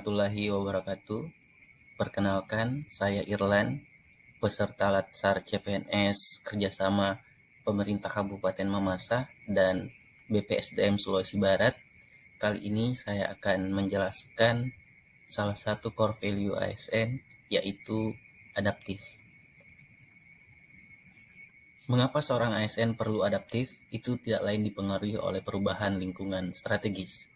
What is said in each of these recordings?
warahmatullahi wabarakatuh. Perkenalkan, saya Irlan, peserta Latsar CPNS kerjasama pemerintah Kabupaten Mamasa dan BPSDM Sulawesi Barat. Kali ini saya akan menjelaskan salah satu core value ASN, yaitu adaptif. Mengapa seorang ASN perlu adaptif? Itu tidak lain dipengaruhi oleh perubahan lingkungan strategis.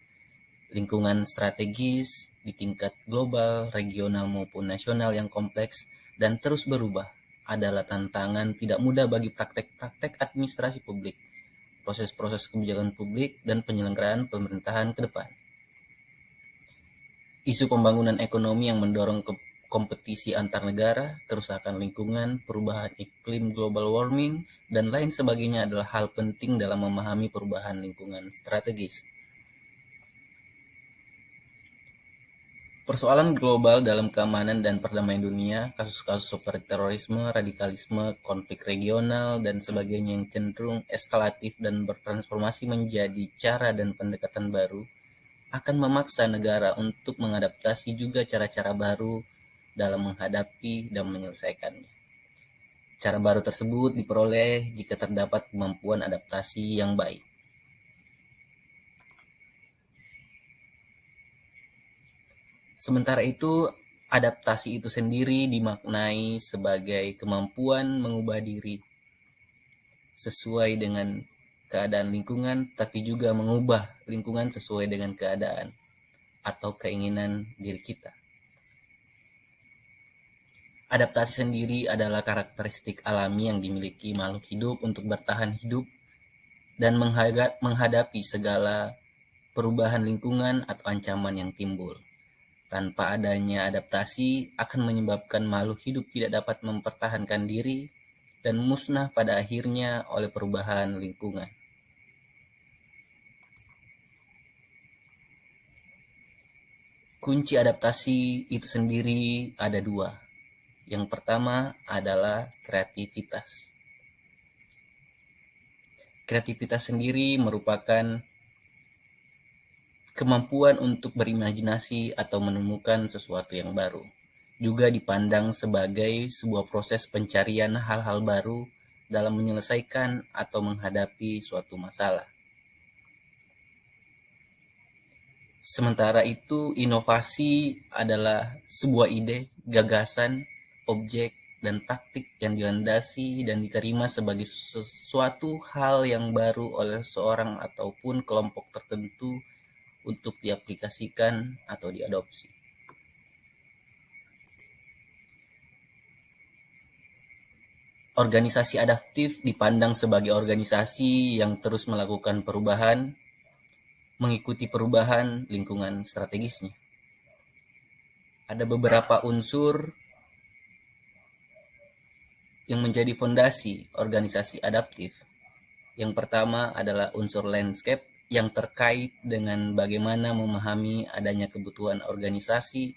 Lingkungan strategis di tingkat global, regional maupun nasional yang kompleks dan terus berubah adalah tantangan tidak mudah bagi praktek-praktek administrasi publik, proses-proses kebijakan publik, dan penyelenggaraan pemerintahan ke depan. Isu pembangunan ekonomi yang mendorong kompetisi antar negara, kerusakan lingkungan, perubahan iklim global warming, dan lain sebagainya adalah hal penting dalam memahami perubahan lingkungan strategis. Persoalan global dalam keamanan dan perdamaian dunia, kasus-kasus seperti terorisme, radikalisme, konflik regional, dan sebagainya yang cenderung eskalatif dan bertransformasi menjadi cara dan pendekatan baru, akan memaksa negara untuk mengadaptasi juga cara-cara baru dalam menghadapi dan menyelesaikannya. Cara baru tersebut diperoleh jika terdapat kemampuan adaptasi yang baik. Sementara itu, adaptasi itu sendiri dimaknai sebagai kemampuan mengubah diri sesuai dengan keadaan lingkungan, tapi juga mengubah lingkungan sesuai dengan keadaan atau keinginan diri kita. Adaptasi sendiri adalah karakteristik alami yang dimiliki makhluk hidup untuk bertahan hidup dan menghadapi segala perubahan lingkungan atau ancaman yang timbul. Tanpa adanya adaptasi akan menyebabkan makhluk hidup tidak dapat mempertahankan diri dan musnah pada akhirnya oleh perubahan lingkungan. Kunci adaptasi itu sendiri ada dua. Yang pertama adalah kreativitas. Kreativitas sendiri merupakan kemampuan untuk berimajinasi atau menemukan sesuatu yang baru. Juga dipandang sebagai sebuah proses pencarian hal-hal baru dalam menyelesaikan atau menghadapi suatu masalah. Sementara itu, inovasi adalah sebuah ide, gagasan, objek, dan praktik yang dilandasi dan diterima sebagai sesuatu hal yang baru oleh seorang ataupun kelompok tertentu untuk diaplikasikan atau diadopsi. Organisasi adaptif dipandang sebagai organisasi yang terus melakukan perubahan, mengikuti perubahan lingkungan strategisnya. Ada beberapa unsur yang menjadi fondasi organisasi adaptif. Yang pertama adalah unsur landscape yang terkait dengan bagaimana memahami adanya kebutuhan organisasi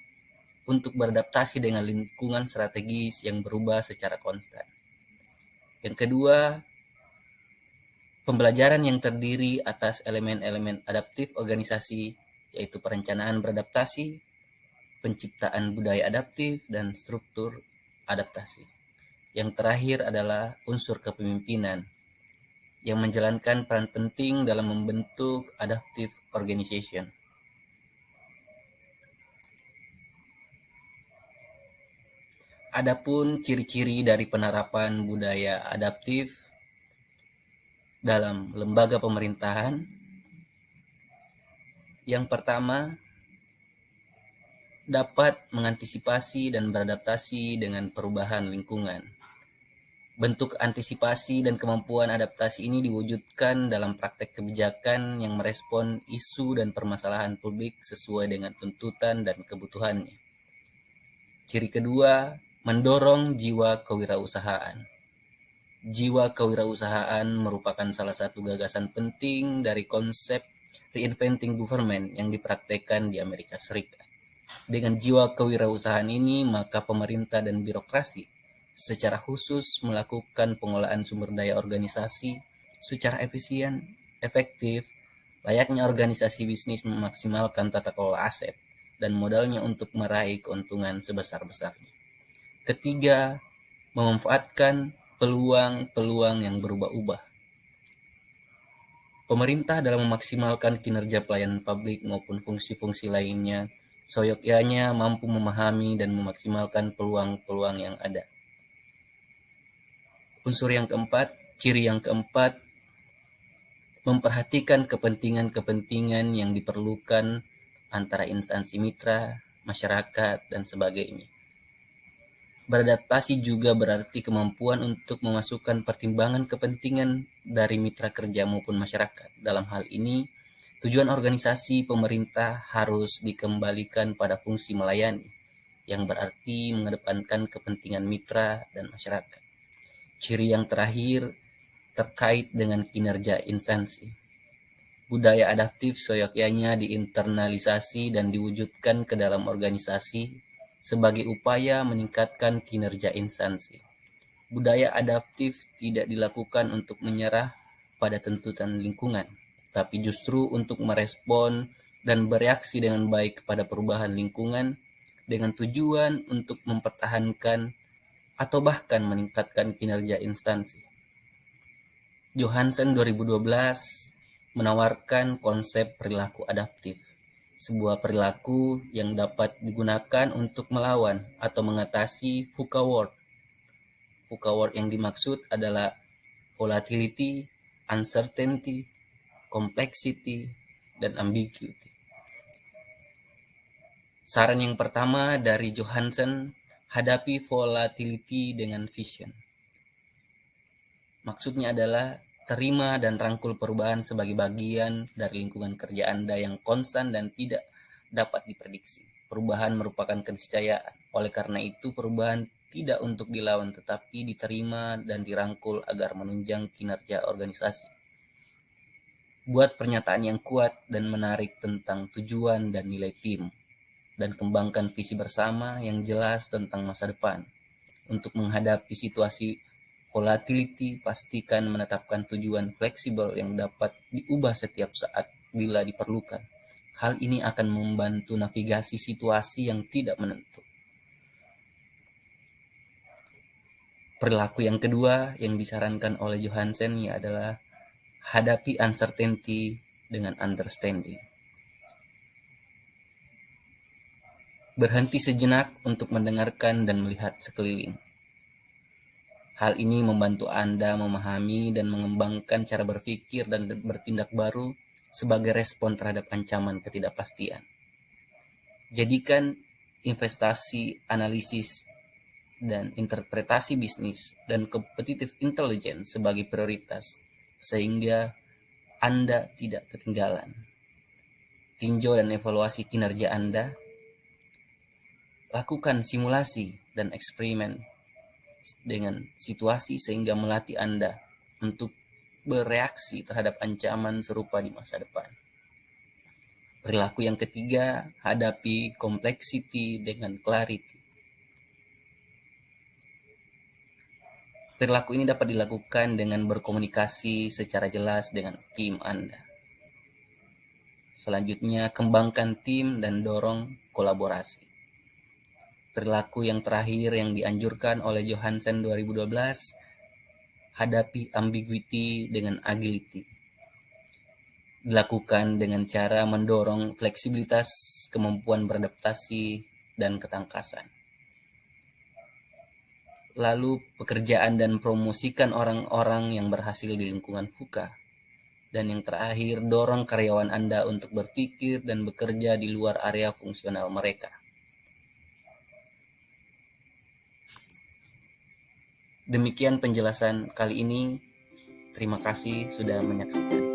untuk beradaptasi dengan lingkungan strategis yang berubah secara konstan. Yang kedua, pembelajaran yang terdiri atas elemen-elemen adaptif organisasi, yaitu perencanaan beradaptasi, penciptaan budaya adaptif, dan struktur adaptasi. Yang terakhir adalah unsur kepemimpinan yang menjalankan peran penting dalam membentuk adaptive organization. Adapun ciri-ciri dari penerapan budaya adaptif dalam lembaga pemerintahan, yang pertama, dapat mengantisipasi dan beradaptasi dengan perubahan lingkungan. Bentuk antisipasi dan kemampuan adaptasi ini diwujudkan dalam praktek kebijakan yang merespon isu dan permasalahan publik sesuai dengan tuntutan dan kebutuhannya. Ciri kedua, mendorong jiwa kewirausahaan. Jiwa kewirausahaan merupakan salah satu gagasan penting dari konsep reinventing government yang dipraktekkan di Amerika Serikat. Dengan jiwa kewirausahaan ini, maka pemerintah dan birokrasi secara khusus melakukan pengolahan sumber daya organisasi secara efisien, efektif, layaknya organisasi bisnis memaksimalkan tata kelola aset, dan modalnya untuk meraih keuntungan sebesar-besarnya. Ketiga, memanfaatkan peluang-peluang yang berubah-ubah. Pemerintah dalam memaksimalkan kinerja pelayanan publik maupun fungsi-fungsi lainnya, seyogyanya mampu memahami dan memaksimalkan peluang-peluang yang ada. Ciri yang keempat, memperhatikan kepentingan-kepentingan yang diperlukan antara instansi mitra, masyarakat, dan sebagainya. Beradaptasi juga berarti kemampuan untuk memasukkan pertimbangan kepentingan dari mitra kerja maupun masyarakat. Dalam hal ini, tujuan organisasi pemerintah harus dikembalikan pada fungsi melayani, yang berarti mengedepankan kepentingan mitra dan masyarakat. Ciri yang terakhir terkait dengan kinerja instansi. Budaya adaptif seyogyanya diinternalisasi dan diwujudkan ke dalam organisasi sebagai upaya meningkatkan kinerja instansi. Budaya adaptif tidak dilakukan untuk menyerah pada tuntutan lingkungan, tapi justru untuk merespon dan bereaksi dengan baik kepada perubahan lingkungan dengan tujuan untuk mempertahankan atau bahkan meningkatkan kinerja instansi. Johansen 2012 menawarkan konsep perilaku adaptif, sebuah perilaku yang dapat digunakan untuk melawan atau mengatasi VUCA word. VUCA word yang dimaksud adalah volatility, uncertainty, complexity, dan ambiguity. Saran yang pertama dari Johansen, hadapi volatility dengan vision. Maksudnya adalah terima dan rangkul perubahan sebagai bagian dari lingkungan kerja Anda yang konstan dan tidak dapat diprediksi. Perubahan merupakan keniscayaan. Oleh karena itu, perubahan tidak untuk dilawan tetapi diterima dan dirangkul agar menunjang kinerja organisasi. Buat pernyataan yang kuat dan menarik tentang tujuan dan nilai tim, dan kembangkan visi bersama yang jelas tentang masa depan. Untuk menghadapi situasi volatility, pastikan menetapkan tujuan fleksibel yang dapat diubah setiap saat bila diperlukan. Hal ini akan membantu navigasi situasi yang tidak menentu. Perilaku yang kedua yang disarankan oleh Johansen adalah hadapi uncertainty dengan understanding. Berhenti sejenak untuk mendengarkan dan melihat sekeliling. Hal ini membantu Anda memahami dan mengembangkan cara berpikir dan bertindak baru sebagai respon terhadap ancaman ketidakpastian. Jadikan investasi, analisis, dan interpretasi bisnis dan competitive intelligence sebagai prioritas, sehingga Anda tidak ketinggalan. Tinjau dan evaluasi kinerja Anda. Lakukan simulasi dan eksperimen dengan situasi sehingga melatih Anda untuk bereaksi terhadap ancaman serupa di masa depan. Perilaku yang ketiga, hadapi complexity dengan clarity. Perilaku ini dapat dilakukan dengan berkomunikasi secara jelas dengan tim Anda. Selanjutnya, kembangkan tim dan dorong kolaborasi. Perilaku yang terakhir yang dianjurkan oleh Johansen 2012, hadapi ambiguity dengan agility. Dilakukan dengan cara mendorong fleksibilitas, kemampuan beradaptasi, dan ketangkasan. Lalu pekerjaan dan promosikan orang-orang yang berhasil di lingkungan VUCA. Dan yang terakhir, dorong karyawan Anda untuk berpikir dan bekerja di luar area fungsional mereka. Demikian penjelasan kali ini. Terima kasih sudah menyaksikan.